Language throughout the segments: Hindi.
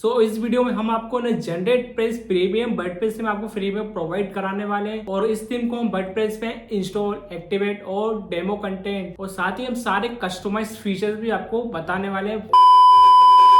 इस वीडियो में हम आपको ना जनरेट प्रेस प्रीमियम वर्डप्रेस में आपको फ्री में प्रोवाइड कराने वाले हैं और इस थीम को हम वर्डप्रेस पे इंस्टॉल, एक्टिवेट और डेमो कंटेंट और साथ ही हम सारे कस्टमाइज फीचर्स भी आपको बताने वाले हैं।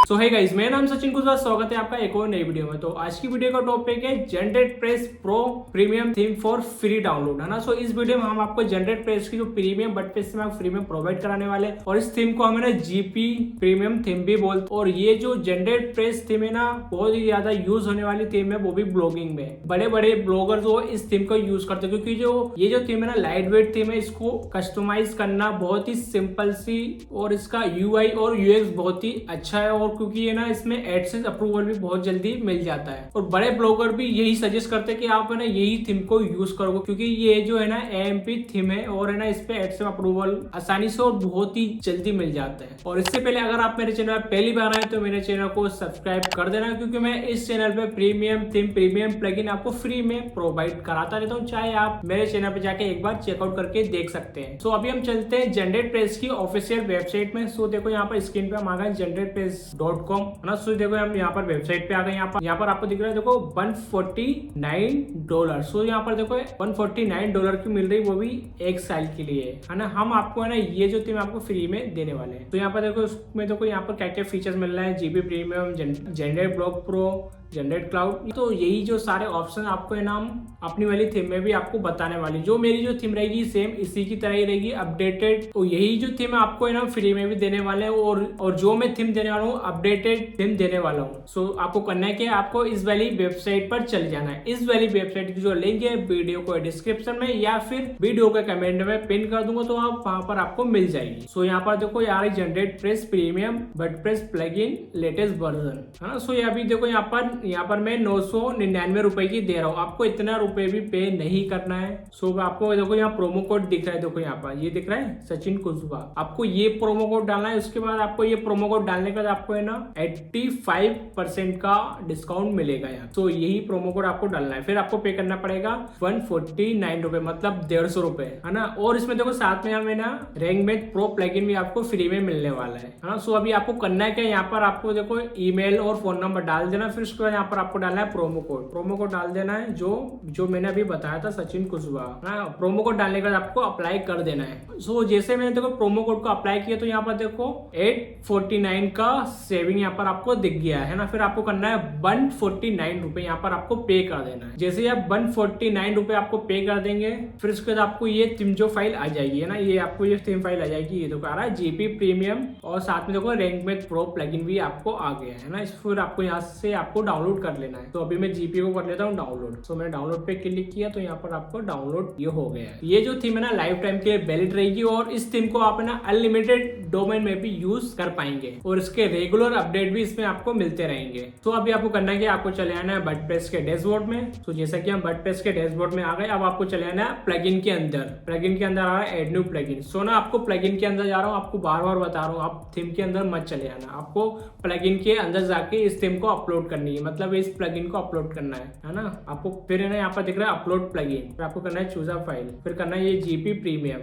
सो हे गाइस, मेरा नाम सचिन कुशवाहा, स्वागत है आपका एक और नई वीडियो में। तो आज की वीडियो का टॉपिक है generate press pro premium theme for free download, है ना। इस वीडियो में हम आपको जनरेट प्रेस की जो प्रीमियम वर्डप्रेस में फ्री में प्रोवाइड कराने वाले हैं और इस थीम को हमें ना जीपी प्रीमियम थीम भी बोलते। और ये जो जनरेट प्रेस थीम है ना, बहुत ही ज्यादा यूज होने वाली थीम है, वो भी ब्लॉगिंग में। बड़े बड़े ब्लॉगर जो इस थीम को यूज करते हैं क्योंकि जो ये जो थीम है ना, लाइट वेट थीम है। इसको कस्टमाइज करना बहुत ही सिंपल सी और इसका यूआई और यूएक्स बहुत ही अच्छा है। और क्योंकि ये ना इसमें एडसेंस अप्रूवल भी बहुत जल्दी मिल जाता है और बड़े ब्लॉगर भी यही सजेस्ट करते हैं कि आप है ना यही थीम को यूज करो क्योंकि ये जो है ना एएमपी थीम है और है ना इस पे एडसेंस अप्रूवल आसानी से और बहुत ही जल्दी मिल जाता है। और इससे पहले अगर आप मेरे चैनल पर पहली बार आए तो मेरे चैनल को सब्सक्राइब कर देना क्योंकि मैं इस चैनल पे प्रीमियम थीम, प्रीमियम प्लगइन आपको फ्री में प्रोवाइड कराता रहता हूँ। चाहे आप मेरे चैनल पे जाके एक बार चेकआउट करके देख सकते हैं। अभी हम चलते हैं जनरेट प्रेस की ऑफिशियल वेबसाइट में। देखो यहाँ पर स्क्रीन पे हम आ गए generatepress.com, है ना। देखो हम यहाँ पर वेबसाइट पे आ गए। यहाँ पर आपको दिख रहा है देखो $149। यहाँ पर देखो $149 की मिल रही, वो भी एक साल के लिए, है ना। हम आपको है ना ये जो थीम आपको फ्री में देने वाले हैं। तो यहाँ पर देखो उसमें देखो यहाँ पर क्या क्या फीचर्स मिल रहा है, GB premium, generate blog pro, generate cloud. तो यही जो सारे ऑप्शन आपको है ना अपनी वाली थीम में भी आपको बताने वाली। जो मेरी जो थीम रहेगी सेम इसी की तरह ही रहेगी, अपडेटेड। और यही जो थीम है आपको है ना फ्री में भी देने वाले हैं और जो मैं थीम देने वाला हूँ अपडेटेड थीम देने वाला हूँ। आपको करना है कि आपको इस वाली वेबसाइट पर चल जाना है। इस वाली वेबसाइट की जो लिंक है वीडियो को डिस्क्रिप्शन में या फिर वीडियो के कमेंट में पिन कर दूंगा, तो आप वहां पर आपको मिल जाएगी। यहाँ पर देखो यार generate press premium WordPress plugin latest version, है ना। ये अभी देखो यहाँ पर मैं 999 रुपए की दे रहा हूँ, आपको इतना रुपए भी पे नहीं करना है। आपको देखो यहाँ प्रोमो कोड दिख रहा है, देखो यहाँ पर ये दिख रहा है सचिन कुशवाहा। आपको ये प्रोमो कोड डालना है। उसके बाद आपको ये प्रोमो कोड डालने के बाद आपको है ना 85% का डिस्काउंट मिलेगा यहाँ। यही प्रोमो कोड आपको डालना है। फिर आपको पे करना पड़ेगा 149 रुपए, मतलब 150 रुपए, है ना। और इसमें देखो साथ में हमें ना रैंकमेट प्रो प्लगइन भी आपको फ्री में मिलने वाला है ना। अभी आपको करना है क्या, यहाँ पर आपको देखो ईमेल और फोन नंबर डाल देना। फिर उसके बाद यहाँ पर आपको डालना है प्रोमो कोड डाल देना है जो मैंने अभी बताया था सचिन कुशवाहा। प्रोमो कोड डालने के बाद आपको अप्लाई कर देना है। जैसे मैंने देखो प्रोमो कोड को अप्लाई किया तो यहाँ पर देखो 849 का सेविंग यहाँ पर आपको दिख गया है ना। फिर आपको करना है 149 रुपए यहाँ पर आपको पे कर देना है। जैसे आप 149 रुपए आपको पे कर देंगे, फिर उसके बाद आपको ये थीम जो फाइल आ जाएगी, है ना। ये आपको ये थीम फाइल आ जाएगी। ये देखो आ रहा है जीपी प्रीमियम और साथ में देखो रैंकमेट प्रो प्लगइन भी आपको आ गया है ना। फिर आपको यहाँ से आपको डाउनलोड कर लेना है। अभी मैं जीपी को कर लेता हूँ डाउनलोड। मैंने डाउनलोड पे क्लिक किया तो यहाँ पर आपको डाउनलोड ये हो गया है। ये जो थीम है ना लाइफ टाइम के लिए वैलिड रहेगी और इस थीम को आप ना अनलिमिटेड डोमेन में भी यूज कर पाएंगे और इसके रेगुलर अपडेट भी इसमें आपको मिलते रहेंगे। अभी आपको करना है कि आपको चले आना है वर्डप्रेस के डैशबोर्ड में। जैसा कि हम वर्डप्रेस के डैशबोर्ड में आ गए, अब आपको चले आना है प्लगइन के अंदर आ रहा है एड न्यू प्लगइन। ना आपको प्लगइन के अंदर जा रहा हूँ, आपको बार बार बता रहा हूँ, आप थीम के अंदर मत चले आना। आपको प्लगइन के अंदर जाके इस थीम को अपलोड करनी है, मतलब इस प्लगइन को अपलोड करना है ना। आपको फिर है ना यहाँ पर दिख रहा है अपलोड प्लगइन, फिर आपको करना है चूज अ फाइल, फिर करना है ये जीपी प्रीमियम।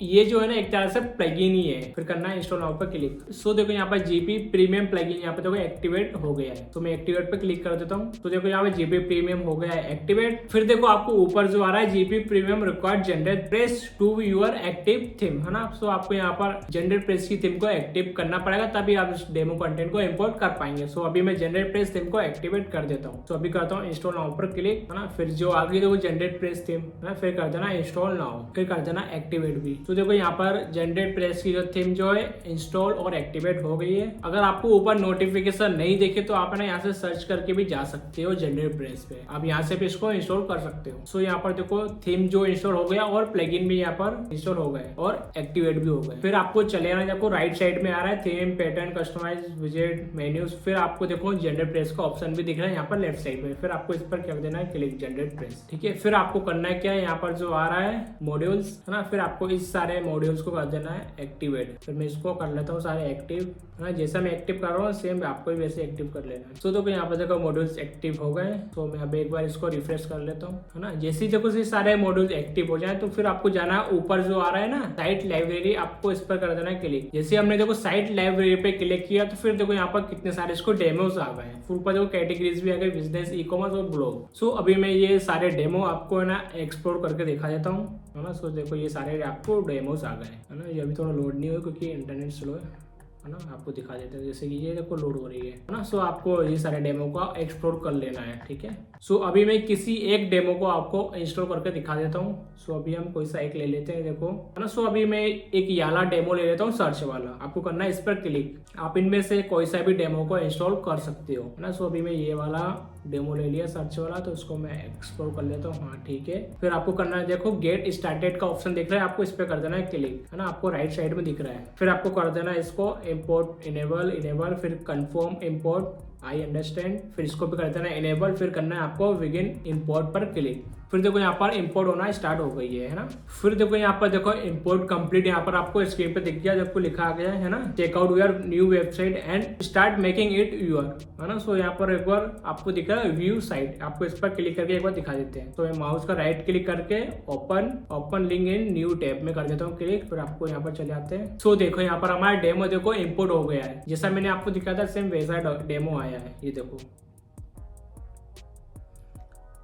ये जो है ना एक तरह से प्लगइन ही है। फिर करना है इंस्टॉल नाउ पर क्लिक। देखो यहाँ पर जीपी प्रीमियम प्लगइन यहाँ पे देखो एक्टिवेट हो गया है। मैं एक्टिवेट पे क्लिक कर देता हूँ। देखो यहाँ पे जीपी प्रीमियम हो गया है एक्टिवेट। फिर देखो आपको ऊपर जो आ रहा है GP premium required generate press to your active theme, है ना। आपको यहाँ पर जनरेट प्रेस की थीम को एक्टिव करना पड़ेगा, तभी आप इस डेमो कंटेंट को इंपोर्ट कर पाएंगे। अभी मैं जनरेट प्रेस थीम को एक्टिवेट कर देता हूँ। अभी करता हूँ इंस्टॉल नाउ पर क्लिक, है ना। फिर जो आगे देखो जनरेट प्रेस थीम, है ना, फिर कर देना इंस्टॉल नाउ, फिर कर देना एक्टिवेट भी। देखो यहाँ पर जनरेट प्रेस की जो थीम जो है इंस्टॉल और एक्टिवेट हो गई है। अगर आपको ऊपर नोटिफिकेशन नहीं देखे तो आप ना यहाँ से सर्च करके भी जा सकते हो जनरेट प्रेस पे। आप यहाँ से भी इसको इंस्टॉल कर सकते हो। यहाँ पर देखो थीम जो इंस्टॉल हो गया और प्लगइन भी यहाँ पर इंस्टॉल हो गए और एक्टिवेट भी हो गए। फिर आपको चले आना, आपको राइट साइड में आ रहा है थीम, पैटर्न, कस्टमाइज, विजेट, मेन्यूज। फिर आपको देखो जनरेट प्रेस का ऑप्शन भी दिख रहा है यहाँ पर लेफ्ट साइड में। फिर आपको इस पर कर देना है क्लिक जनरेट प्रेस, ठीक है। फिर आपको करना है क्या, यहाँ पर जो आ रहा है मॉड्यूल्स, है ना, फिर आपको इस सारे मॉड्यूल्स को कर देना है एक्टिवेट। फिर मैं इसको कर लेता हूँ सारे एक्टिव, है ना। जैसा मैं एक्टिव कर रहा हूँ सेम आपको भी वैसे एक्टिव कर लेना है। सो देखो यहाँ पर देखो मॉड्यूल्स एक्टिव हो गए। तो मैं अब एक बार इसको रिफ्रेश कर लेता हूँ, है ना। जैसे ही देखो सारे मॉड्यूल्स एक्टिव हो जाए तो फिर आपको जाना ऊपर जो आ रहा है ना साइट लाइब्रेरी, आपको इस पर कर देना है क्लिक। जैसे हमने देखो साइट लाइब्रेरी पे क्लिक किया तो फिर देखो यहाँ पर कितने सारे इसको डेमोस आ गए। फिर ऊपर देखो कैटेगरीज भी आ गई, बिजनेस, ई कॉमर्स और ब्लॉग। सो अभी मैं ये सारे डेमो आपको है ना एक्सप्लोर करके दिखा देता हूँ, है ना। सो देखो ये सारे आपको डेमोस आ गए, है ना। ये अभी थोड़ा लोड नहीं हुआ क्योंकि इंटरनेट स्लो है ना। आपको दिखा देते हैं जैसे कि ये देखो लोड हो रही है ना। सो आपको ये सारे डेमो का एक्सप्लोर कर लेना है, ठीक है। सो अभी मैं किसी एक डेमो को आपको इंस्टॉल करके दिखा देता हूँ। सो अभी हम कोई सा एक ले लेते हैं, देखो, है ना। सो अभी मैं एक याला डेमो ले लेता हूँ, सर्च वाला। आपको करना है इस पर क्लिक। आप इनमें से कोई सा भी डेमो को इंस्टॉल कर सकते हो, है ना। सो अभी मैं ये वाला डेमो ले लिया सर्च वाला, तो इसको मैं एक्सप्लोर कर लेता हूँ। हाँ ठीक है। फिर आपको करना है, देखो गेट स्टार्टेड का ऑप्शन दिख रहा है, आपको इस पर कर देना है क्लिक, है ना। आपको राइट साइड में दिख रहा है। फिर आपको कर देना है इसको इम्पोर्ट इनेबल, फिर कंफर्म इम्पोर्ट आई अंडरस्टैंड, फिर इसको भी कर देना है इनेबल। फिर करना है आपको बिगिन इम्पोर्ट पर क्लिक। फिर देखो यहाँ पर इंपोर्ट होना स्टार्ट हो गई है ना। फिर देखो यहाँ पर देखो इंपोर्ट कंप्लीट, यहाँ पर आपको स्क्रीन पे दिख गया, आपको लिखा आ गया है ना, checkout your new website and start making it your, है ना। सो यहाँ पर एक बार आपको दिख रहा है व्यू साइट, आपको इस पर क्लिक करके एक बार दिखा देते हैं। तो मैं माउस का राइट क्लिक करके open link in new tab में कर देता हूँ क्लिक। फिर आपको यहाँ पर चले आते हैं। सो देखो यहाँ पर हमारा डेमो देखो इंपोर्ट हो गया है, जैसा मैंने आपको दिखाया था सेम वैसा डेमो आया है। ये देखो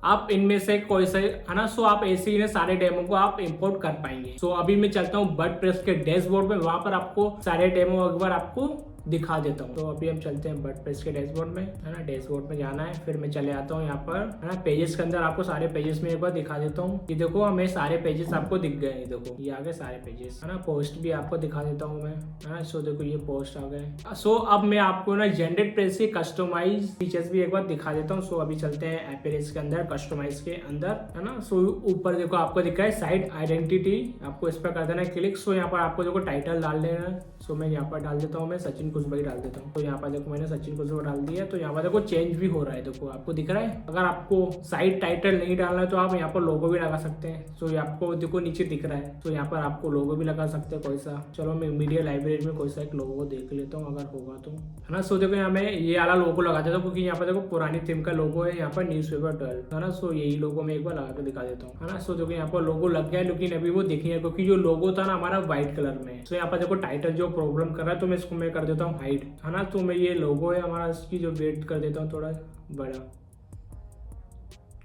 आप इनमें से कोई से, है ना। सो आप ऐसे ही सारे डेमो को आप इंपोर्ट कर पाएंगे। सो अभी मैं चलता हूँ वर्डप्रेस के डैशबोर्ड में, वहां पर आपको सारे डेमो एक बार आपको दिखा देता हूँ। तो अभी हम चलते हैं वर्डप्रेस के डैशबोर्ड में, है ना। डैशबोर्ड में जाना है, फिर मैं चले आता हूँ यहाँ पर, है ना। पेजेस के अंदर आपको सारे पेजेस में एक बार दिखा देता हूँ। ये देखो हमें सारे पेजेस आपको दिख गए हैं, देखो ये आ गए सारे पेजेस, है ना। पोस्ट भी आपको दिखा देता हूँ मैं, है ना। सो देखो ये पोस्ट आ गए। सो अब मैं आपको ना जनरेट पेज के कस्टमाइज फीचर्स भी एक बार दिखा देता हूँ। सो अभी चलते हैं अपीयरेंस के अंदर, कस्टमाइज के अंदर, है ना। सो ऊपर देखो आपको दिख रहा है साइट आइडेंटिटी, आपको इस पर कर देना है क्लिक। सो यहाँ पर आपको देखो टाइटल डाल देना है। सो मैं यहाँ पर डाल देता हूँ, मैं सचिन कुशवाहा डाल देता हूँ। तो यहाँ पर देखो मैंने सचिन कुशवाहा डाल दिया। तो यहाँ पर देखो चेंज भी हो रहा है, देखो आपको दिख रहा है। अगर आपको साइट टाइटल नहीं डालना है तो आप यहाँ पर लोगो भी लगा सकते हैं। सो आपको देखो नीचे दिख रहा है, तो यहाँ पर आपको लोगो भी लगा सकते हैं कोई सा। चलो मैं मीडिया लाइब्रेरी में कोई सा एक लोगो देख लेता हूँ अगर होगा तो, है ना। सो देखो यहाँ मैं ये वाला लोगो लगा देता हूँ क्योंकि यहाँ पर देखो पुरानी थीम का लोगो है, यहाँ पर न्यूज़पेपर 12, है ना। सो यही लोगो मैं एक बार लगा के दिखा देता हूँ, है ना। सो देखो यहाँ पर लोगो लग गया है, लेकिन अभी वो दिख नहीं है क्योंकि जो लोगो था ना हमारा व्हाइट कलर में। सो यहाँ पर देखो टाइटल जो प्रॉब्लम कर रहा है, तो मैं इसको मैं कर देता हूँ हाइड, है ना। तो मैं ये लोगो है हमारा, इसकी जो वेट कर देता हूँ थोड़ा बड़ा,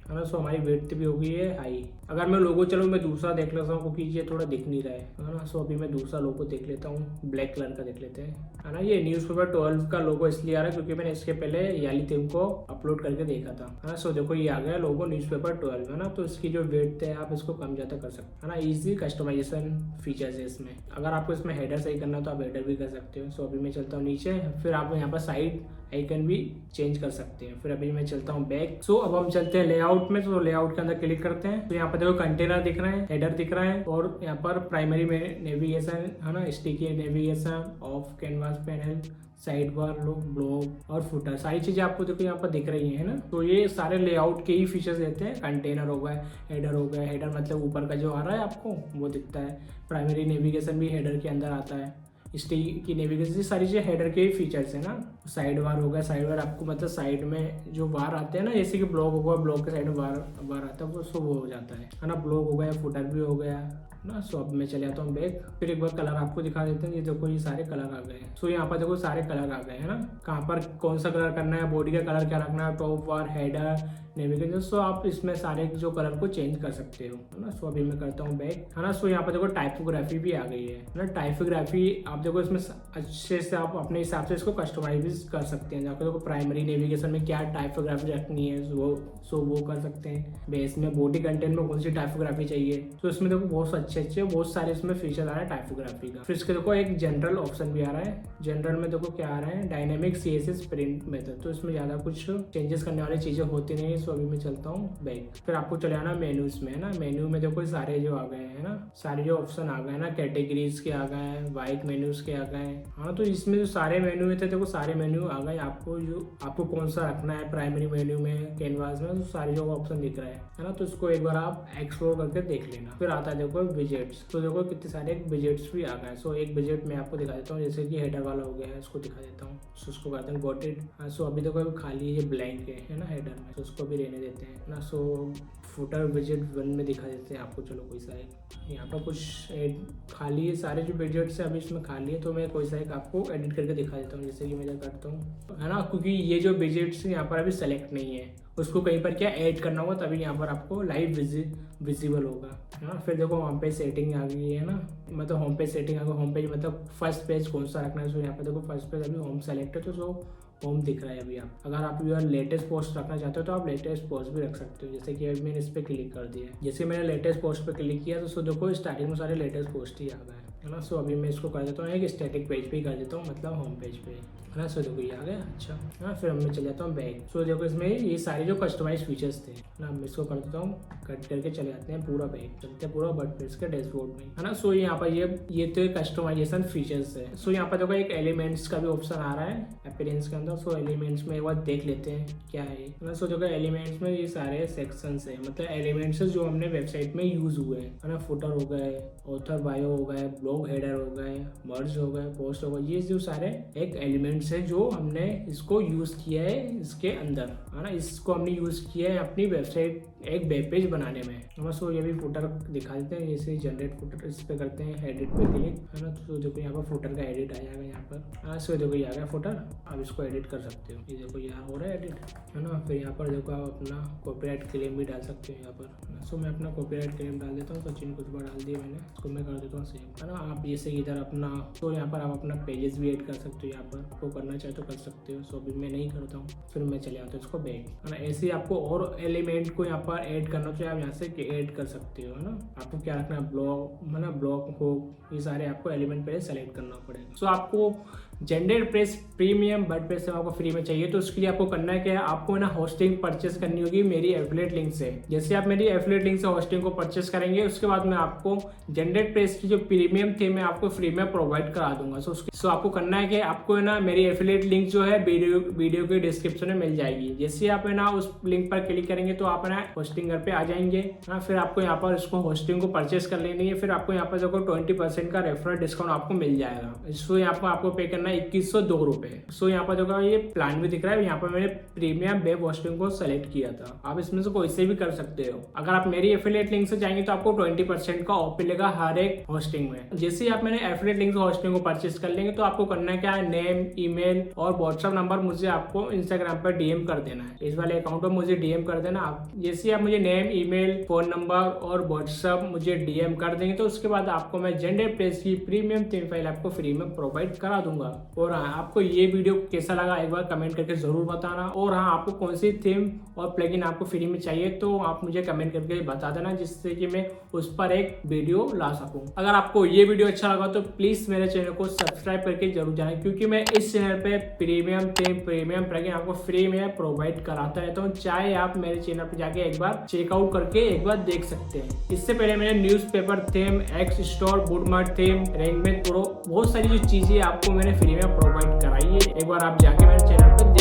है ना। सो हमारी वेट भी हो गई है हाई। अगर मैं लोगो, चलो मैं दूसरा देख लेता हूँ क्योंकि ये थोड़ा दिख नहीं रहा है ना। सो अभी मैं दूसरा लोगो देख लेता हूँ, ब्लैक कलर का देख लेते हैं, है ना। ये न्यूज़पेपर 12 का लोगो इसलिए आ रहा है क्योंकि मैंने इसके पहले याली थीम को अपलोड करके देखा था, है ना। सो देखो ये आ गया लोगो न्यूज़पेपर 12, है ना। तो इसकी जो वेट है आप इसको कम ज़्यादा कर सकते हैं, है ना। ईजी कस्टमाइजेशन फीचर्स है इसमें। अगर आपको इसमें हेडर सही करना है तो आप हेडर भी कर सकते हो। सो अभी मैं चलता हूँ नीचे, फिर आप यहाँ पर साइड आइकन भी चेंज कर सकते हैं। फिर अभी मैं चलता हूँ बैक। सो अब हम चलते हैं लेआउट में। तो लेआउट के अंदर क्लिक करते हैं, तो यहाँ पर देखो कंटेनर दिख रहा है, हेडर दिख रहा है, और यहाँ पर प्राइमरी में नेविगेशन, है ना, sticky navigation, of canvas panel, side bar, blog और फुटर, सारी चीजें आपको देखो यहाँ पर दिख रही है ना। तो ये सारे लेआउट के ही फीचर्स देते हैं। कंटेनर हो गया, हेडर हो गया, हेडर मतलब ऊपर का जो आ रहा है आपको वो दिखता है। प्राइमरी नेविगेशन भी हेडर के अंदर आता है, स्टिक की नेविगेशन, सारी चीज़ें हेडर के ही फीचर्स है ना। साइड बार हो गया, साइड बार आपको मतलब साइड में जो बार आते हैं ना, जैसे कि ब्लॉग होगा, ब्लॉग के साइड में बार आता है, वो सो वो हो जाता है ना। ब्लॉग हो गया, फुटर भी हो गया ना। सो अब मैं चले आता हूँ बैक, फिर एक बार कलर आपको दिखा देते हैं। ये देखो ये सारे कलर आ गए हैं। सो यहाँ पर देखो सारे कलर आ गए हैं ना, कहाँ पर कौन सा कलर करना है, बॉडी का कलर क्या रखना है, टॉप बार, हेडर, नेविगेशन। सो आप इसमें सारे जो कलर को चेंज कर सकते हो, है ना। सो अभी मैं करता हूँ बैक, है ना। सो यहाँ पर देखो टाइपोग्राफी भी आ गई है ना। टाइपोग्राफी आप देखो इसमें अच्छे से आप अपने हिसाब से इसको कस्टमाइज कर सकते हैं। आपको देखो प्राइमरी नेविगेशन में क्या टाइपोग्राफी रखनी है वो कर सकते हैं। बेस में बॉडी कंटेंट में कौन सी टाइपोग्राफी चाहिए, तो इसमें देखो बहुत अच्छे बहुत सारे इसमें फीचर आ रहा है टाइपोग्राफी का। फिर इसके देखो एक जनरल ऑप्शन भी आ रहा है। जनरल में देखो क्या आ रहा है, डायनेमिक CSS प्रिंट मेथड। तो इसमें ज्यादा कुछ चेंजेस करने वाली चीजें होती नहीं है। सो अभी मैं चलता हूँ बैक, फिर आपको चले आना मेन्यूज में, है ना। मेन्यू में देखो सारे जो आ गए हैं ना, सारे जो ऑप्शन आ गए ना, कैटेगरीज के आ गए हैं, वाइट मेन्यूज के आ गए हैं, हाँ। तो इसमें जो सारे मेन्यू थे देखो सारे मेन्यू आ गए। आपको कौन सा रखना है प्राइमरी मेन्यू में, कैनवास में, तो सारे जो ऑप्शन दिख रहा है ना। तो इसको एक बार आप एक्सप्लोर करके देख लेना। फिर आता है देखो विजेट्स। तो देखो कितने सारे विजेट्स भी आ गए। सो एक विजेट मैं आपको दिखा देता हूँ, जैसे कि हेडर वाला हो गया है, इसको दिखा देता हूँ। सो उसको कहते हैं गॉट इट। सो अभी देखो अभी खाली ये ब्लैंक है ना हेडर में, तो उसको भी रहने देते हैं ना। सो फुटर विजेट 1 में दिखा देते हैं आपको। चलो कोई सा एक यहाँ पर कुछ खाली है, सारे जो विजेट्स है अभी इसमें खाली है, तो मैं कोई सा एक आपको एडिट करके दिखा देता हूँ। जैसे कि मैं जब करता हूँ है ना, क्योंकि ये जो विजेट्स यहाँ पर अभी सेलेक्ट नहीं है, उसको कहीं पर क्या ऐड करना होगा, तभी यहाँ पर आपको लाइव विजिबल होगा है ना। फिर देखो होम पेज सेटिंग आ गई है ना, मतलब होम पेज सेटिंग आ गई। होम पेज मतलब फर्स्ट पेज कौन सा रखना है। सो यहाँ पर देखो फर्स्ट पेज अभी होम सेलेक्ट है, तो सो होम दिख रहा है अभी। आप अगर आप योर लेटेस्ट पोस्ट रखना चाहते हो तो आप लेटेस्ट पोस्ट भी रख सकते हो। जैसे कि अभी मैंने इस पर क्लिक कर दिया, जैसे मैंने लेटेस्ट पोस्ट पे क्लिक किया तो सो देखो स्टार्टिंग में सारे लेटेस्ट पोस्ट ही आ गए है ना। सो अभी मैं इसको कर देता हूँ एक स्टैटिक पेज पे ही कर देता हूँ, मतलब होम पेज पे है ना। सो देखो ये आ गया। अच्छा हाँ, फिर मैं चले जाता हूँ बैक। सो देखो इसमें ये सारे जो कस्टमाइज फीचर्स थे ना, मैं इसको कर देता हूँ कट करके चले जाते हैं पूरा बैक, चलते हैं पूरा वर्डप्रेस के डैशबोर्ड में है ना। सो यहाँ पर ये तो कस्टमाइजेशन फीचर्स है। सो यहाँ पर देखो एक एलिमेंट्स का भी ऑप्शन आ रहा है अपीयरेंस के अंदर। सो एलिमेंट्स में एक बार देख लेते हैं क्या है ना। सो देखो एलिमेंट्स में ये सारे सेक्शंस है, मतलब एलिमेंट्स जो हमने वेबसाइट में यूज हुए हैं है ना। फुटर हो गए, ऑथर बायो हो गए, ब्लॉग हेडर हो गए, मर्ज हो गए, पोस्ट हो गए, ये जो सारे एक एलिमेंट्स है जो हमने इसको यूज किया है इसके अंदर है ना। इसको हमने यूज किया है अपनी वेबसाइट एक वेब पेज बनाने में। सो ये भी फुटर दिखा देते हैं, जैसे जनरेट फुटर इस पे करते हैं, एडिट पे क्लिक है ना। तो देखो यहाँ पर फुटर का एडिट आ जाएगा यहाँ पर। हाँ सो देखो ये आ गया फुटर, आप इसको एडिट कर सकते हो। ये देखो यहाँ हो रहा है एडिट है ना। फिर यहाँ पर देखो आप अपना कॉपीराइट क्लेम भी डाल सकते हो यहाँ पर। सो मैं अपना कॉपीराइट क्लेम डाल देता हूँ, सचिन कुछ बार डाल दिया मैंने, इसको मैं कर देता हूँ सेव है ना। आप जैसे इधर अपना, तो यहाँ पर आप अपना पेजेस भी ऐड कर सकते हो, यहाँ पर आपको करना चाहे तो कर सकते हो। सो अभी मैं नहीं करता हूँ, फिर मैं चले आता हूँ इसको बैक है ना। ऐसे ही आपको और एलिमेंट को यहाँ पर ऐड करना चाहिए, आप यहाँ से ऐड कर सकते हो है ना। आपको क्या रखना है, ब्लॉक मतलब ब्लॉक हो, ये सारे आपको एलिमेंट पहले सेलेक्ट करना पड़ेगा। सो आपको जेंडरप्रेस प्रीमियम वर्डप्रेस आपको फ्री में चाहिए, तो उसके लिए आपको करना है क्या, आपको ना होस्टिंग परचेस करनी होगी मेरी एफिलिएट लिंक से। जैसे आप मेरी एफिलिएट लिंक से होस्टिंग को परचेस करेंगे, उसके बाद मैं आपको जेंडरप्रेस की जो प्रीमियम थी मैं आपको फ्री में प्रोवाइड करा दूंगा। सो आपको करना है कि आपको ना मेरी एफिलिएट लिंक जो है वीडियो के डिस्क्रिप्शन में मिल जाएगी। जैसे आप ना उस लिंक पर क्लिक करेंगे तो आप ना होस्टिंग घर पे आ जाएंगे ना। फिर आपको यहाँ पर इसको होस्टिंग को परचेस कर लेनी है। फिर आपको यहाँ पर देखो 20% का रेफरल डिस्काउंट आपको मिल जाएगा। इसको यहाँ पर आपको पे करना है 2102 रुपए। सो यहाँ पर देखो ये प्लान भी दिख रहा है, यहाँ पर मैंने प्रीमियम वेब होस्टिंग को सेलेक्ट किया था। आप इसमें से कोई से भी कर सकते हो। अगर आप मेरी एफिलिएट लिंक से जाएंगे तो आपको 20% का ऑफ मिलेगा हर एक होस्टिंग में। जैसे ही आप मैंने एफिलिएट लिंक से होस्टिंग को परचेस कर लेंगे तो आपको करना है क्या, नेम, ईमेल और व्हाट्सएप नंबर मुझे आपको इंस्टाग्राम पर डीएम कर देना है। इस वाले अकाउंट पर मुझे डीएम कर देना। आप जैसे आप मुझे नेम, ईमेल, फोन नंबर और व्हाट्सएप मुझे डीएम कर देंगे तो उसके बाद आपको मैं जेंडरप्रेस की प्रीमियम थीम फाइल आपको फ्री में प्रोवाइड करा दूंगा। और हाँ, आपको ये वीडियो कैसा लगा एक बार कमेंट करके जरूर बताना। और हाँ, आपको कौन सी थीम और प्लगइन आपको फ्री में चाहिए तो आप मुझे कमेंट करके बता देना, जिससे कि मैं उस पर एक वीडियो ला सकूं। अगर आपको ये वीडियो अच्छा लगा तो प्लीज मेरे चैनल को सब्सक्राइब करके जरूर जाना, क्योंकि मैं इस चैनल पे प्रीमियम थीम, प्रीमियम प्लगइन आपको फ्री में प्रोवाइड कराता रहता हूँ। चाहे आप मेरे चैनल पे जाके एक बार चेकआउट करके एक बार देख सकते हैं। इससे पहले मैंने newspaper theme, X store, Woodmart theme, Rank Math pro, बहुत सारी जो चीजें आपको मैंने फ्री में प्रोवाइड कराई है। एक बार आप जाके मेरे चैनल पर